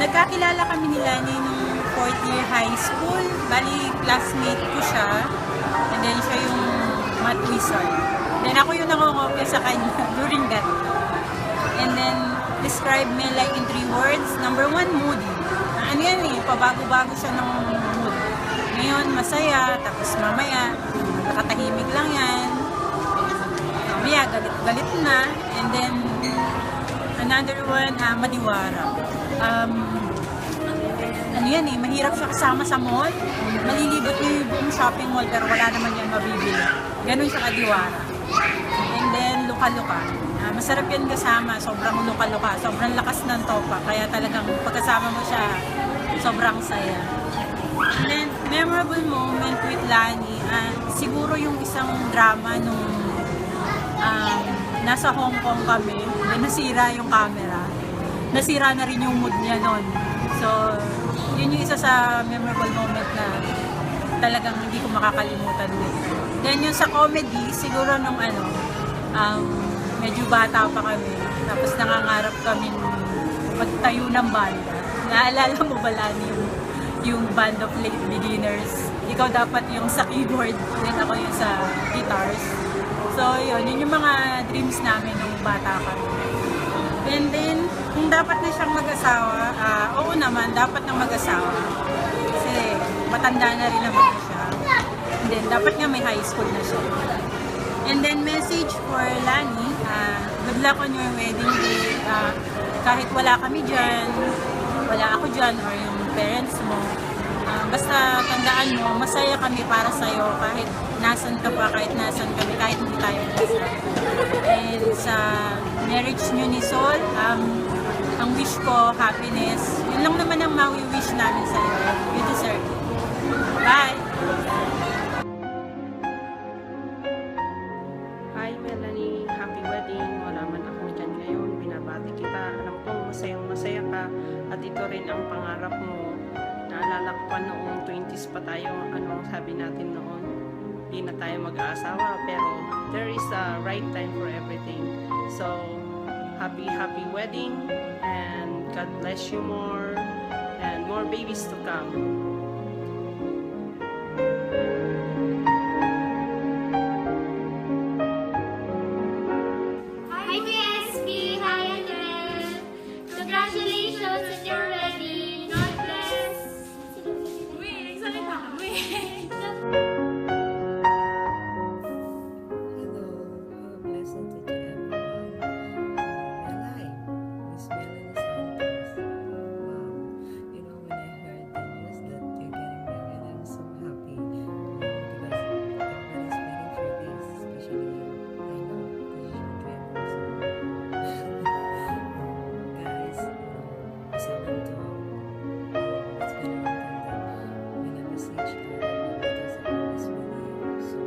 nagkakilala kami ni Lani nung 4th year high school. Bali, classmate ko siya. And then, siya yung math wizard. Then, ako yung nakongopya sa kanya during that. And then, describe me like in 3 words. Number 1, moody. Ano yan eh, pabago-bago siya ng mood. Ngayon, masaya. Tapos mamaya, nakatahimik lang yan. Mamaya, galit na. And then, another one, madiwara. Ano yan eh, mahirap siya kasama sa mall. Malilibot niyo yung buong shopping mall pero wala naman yan mabibili. Ganun siya kadiwara. And then, luka-luka. Masarap yan kasama, sobrang luka-luka. Sobrang lakas ng topa. Kaya talagang pagkasama mo siya, sobrang saya. And then, memorable moment with Lani, siguro yung isang drama nung nasa Hong Kong kami, nasira yung camera. Nasira na rin yung mood niya nun. So, yun yung isa sa memorable moment na talagang hindi ko makakalimutan din. Then yung sa comedy, siguro nung medyo bata pa kami. Tapos nangangarap kami magtayo ng banda. Naalala mo ba, Lani, yung band of late beginners? Ikaw dapat yung sa keyboard, then ako yung sa guitars. So yun yung mga dreams namin nung bata kami. And then, kung dapat na siyang mag-asawa, oo naman, dapat nang mag-asawa. Kasi matanda na rin naman siya. And then, dapat nga may high school na siya. And then, message for Lani, good luck on your wedding day. Kahit wala kami dyan, wala ako dyan, or yung parents mo, basta tandaan mo, masaya kami para sa'yo kahit nasan ka pa, kahit nasan kami, kahit hindi tayo nasan. And sa marriage nyo ni Sol, ang wish ko, happiness. Yun lang naman ang mawi-wish namin sa'yo. You deserve it. Bye! Hi Melanie, happy wedding. Wala man ako dyan ngayon. Binabati kita. Alam ko masayang-masaya ka. At ito rin ang pangarap mo. Naalala ko pa noong 20s pa tayo. Ano sabi natin noon? Hindi na tayo mag-aasawa. Pero there is a right time for everything. So, happy wedding. And God bless you more. And more babies to come. Hi PSP! Hi Andres! Congratulations on your wedding! God bless! Uy, nagsalita kami! Hello, blessed to everyone. Melay, Miss Melanie Santos. Wow, you know when I heard the news that you're getting married, I'm so happy. Because everybody's waiting for this, especially you. I know this is your dream also. Guys, usapan to. It's been a long time that we never see each other because I always with you. So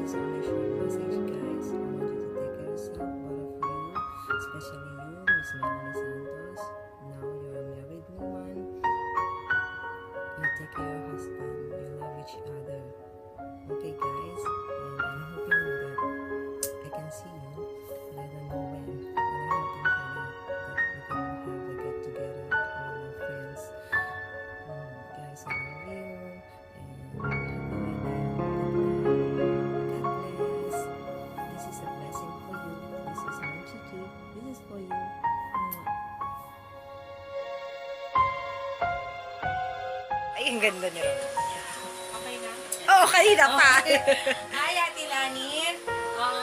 this is only a short message, guys. I want you to take care of yourself, both of you, especially you, Miss Melanie Santos. Now you're a married woman. You take care of your husband. You love each other. Okay, guys. And I'm hoping that I can see you, but I don't know when. And I'm hoping for that we can have a get together with all our friends. Guys, I love you. And happy wedding. God bless. This is a blessing for you. This is my Chichi. This is for you. Ay, ang ganda ni Ron. Okay na? Oh, kanina pa. Hi, Ate Lani.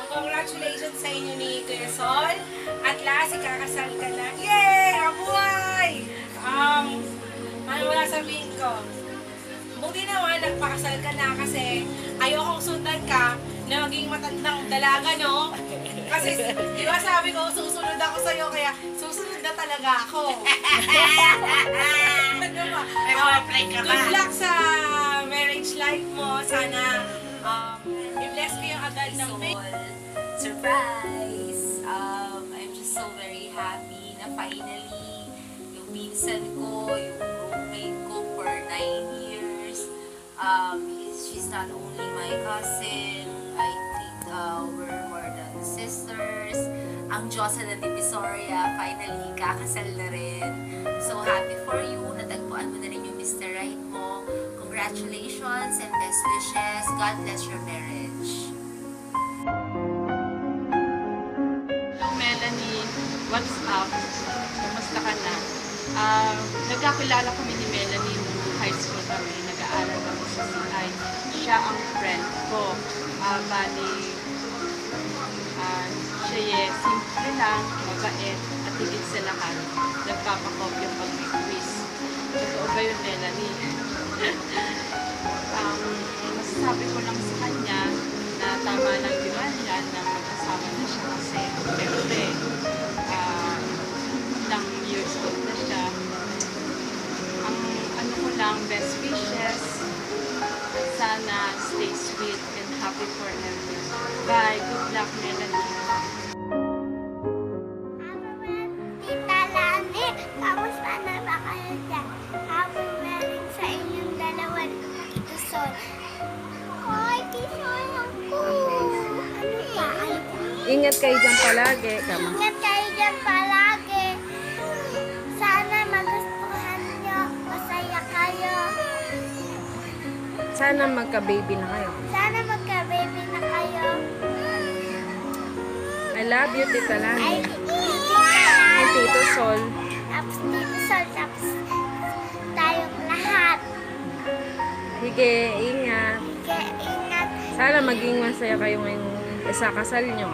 Congratulations sa inyo ni Kuya Sol. At last, ikakasal ka na. Yay! Abuhay! Ano wala sabihin ko? Buti naman, nagpakasal ka na kasi ayokong sundan ka na maging matandang dalaga, no? Kasi, di ba sabi ko, susunod ako sa'yo, kaya susunod na talaga ako. Ano ba? May ka ba? Good luck sa marriage life mo. Sana i-bless kayo agad ng faith. Surprise! I'm just so very happy na finally yung pinsan ko, yung roommate ko for 9 years. She's not only my cousin, I think we're more than sisters. Ang Diyosa na Divisoria, finally kakasal na rin. So happy for congratulations and best wishes. God bless your marriage. Hello Melanie, what's up? Kumusta ka na? Nagkakilala kami ni Melanie nung high school kami. Nag-aaral kami sa CI. Siya ang friend ko. Siya simple lang, mabait, at higit sa lahat. Nagpapakopya pag may quiz. Totoo ba yun, Melanie? Masasabi ko lang sa kanya na tama lang ginawa niya na mag-asawa na siya kasi siyempre ilang years old na siya. Ang ano ko lang, best wishes, sana stay sweet and happy forever. Bye. Good luck, Melanie. Tita Lani, kamusta na ba kayo dyan? Happy wedding sa inyong dalawa, Tito Sol. Ay, Tito ako. Ano ba? Ingat kayo dyan palagi. Ingat kayo dyan palagi. Sana magustuhan nyo. Masaya kayo. Sana magka-baby na kayo. Sana magka-baby na kayo. I love you, Tita Ay, Lani. Tita Lani. And Tito Sol. Tapos Tito Sol, tapos tayong lahat. Sige, ingat. Kaya ingat. Sana maging masaya kayo ngayong kasal nyo.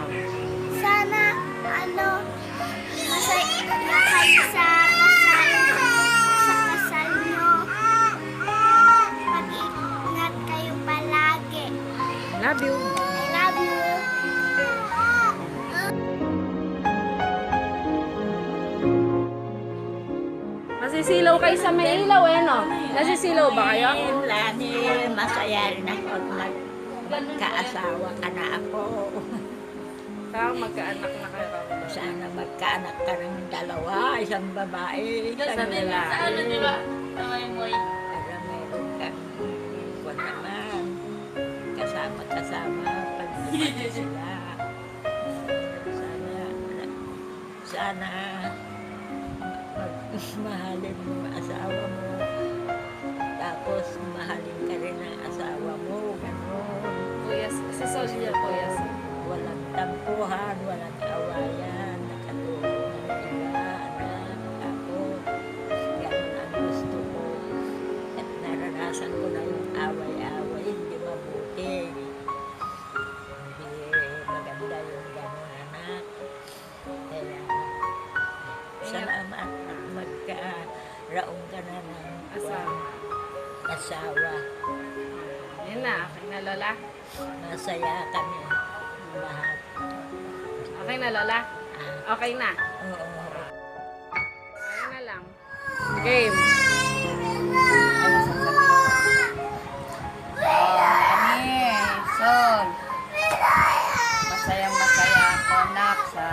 Sana, masaya na kayo sa kasal nyo. Mag-ingat kayo palagi. Love you. I love you. Nasisilaw kayo sa may ilaw eh, no? Nasisilaw ba kayo? Lani, masaya rin ako nagkaasawa ka na ako. Saka magkaanak na kayo. Sana magkaanak ka ng dalawa, isang babae, isang lalaki. Para meron kang kwan naman, kasama-kasama pag sila. Sana mahalin mo ang asawa mo. Tapos mahalin ka rin ang asawa mo. Ganon. Kuya, si Sol niya, kuya. Walang tampuhan, walang awayan, nakatulong ng iba, anak, ako. Ganon ang gusto ko. At naranasan ko na yung away-away, hindi mabuti. Hindi maganda yung ganon, anak. Kaya, salamat at magkaraong ka na ng asawa. Yan na, okay na Lola. Masaya kami lahat. Okay na Lola. Okay na. Oo. Okay na lang. Game. Sol, masayang-masaya ako, nak, sa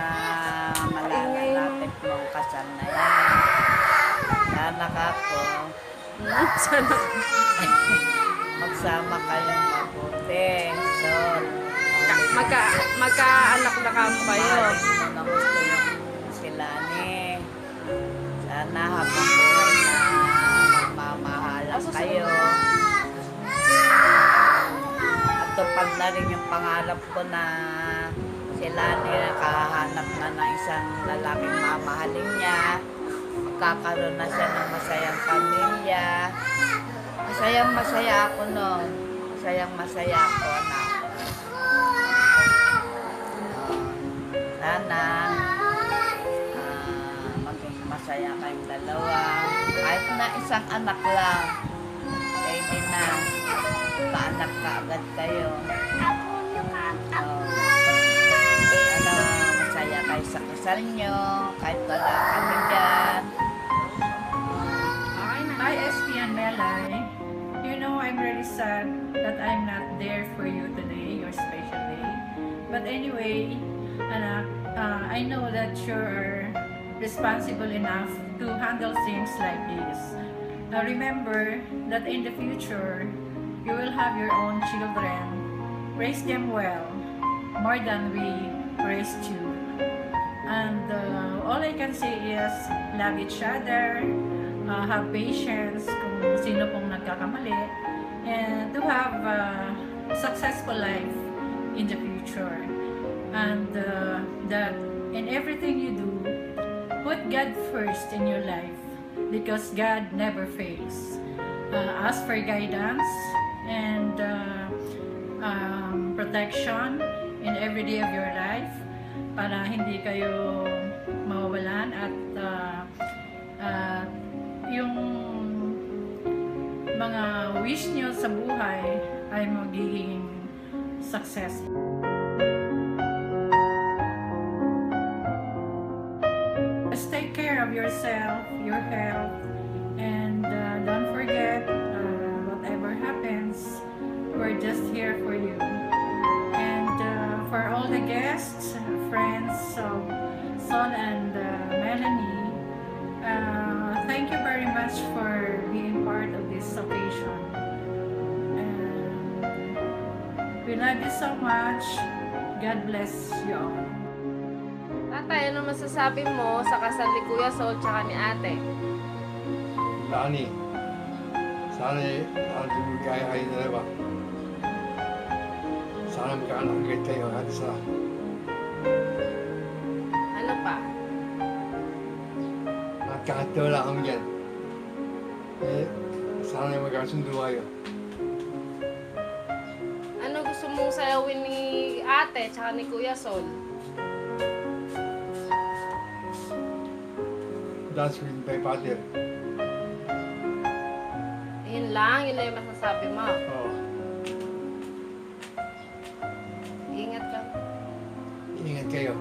malalapit mong kasal na yan. Sana ako, Sana. magsama kayong mabuti, Sol. Magkaanak na kayo. Mahalin mo na gusto yung sila ni. Sana habang buhay na magmamahalan kayo. At tupad na rin yung pangarap ko na sila nila kahanap na ng isang lalaking mamahalin niya. Magkakaroon na siya ng masayang pamilya. Masayang-masaya ako noon. Masayang-masaya ako na. Sana maging masaya kayong dalawa. Kahit na isang anak lang. Pwede na. Kaanak ka agad kayo. Sana masaya kayo sa kasal nyo. Kahit wala kami dyan. Hi, SP and Melay. You know, I'm really sad that I'm not there for you today, your special day. But anyway, anak, I know that you're responsible enough to handle things like this. Remember that in the future, you will have your own children. Raise them well, more than we raised you. And all I can say is, love each other, have patience kung sino pong nagkakamali, and to have a successful life in the future. And that in everything you do, put God first in your life, because God never fails. Ask for guidance and protection in every day of your life para hindi kayo mawawalan at yung mga wish nyo sa buhay ay magiging successful. Just take care of yourself, your health, and don't forget, whatever happens, we're just here for you. And for all the guests, friends of Sol and Melanie, thank you very much for being part of this occasion. And we love you so much. God bless you all. Tatay, ano masasabi mo sa kasal ni Kuya Sol tsaka ni ate? Lani, sana magkaya kayo dalawa. Sana magkaanak agad kayo at isa. Ano pa? At kahit wala kami dyan, sana magkasundo kayo. Ano gusto mong sayawin ni ate tsaka ni Kuya Sol? Dance with my father. Yun lang yung masasabi mo. Oo. Ingat ka. Ingat kayo.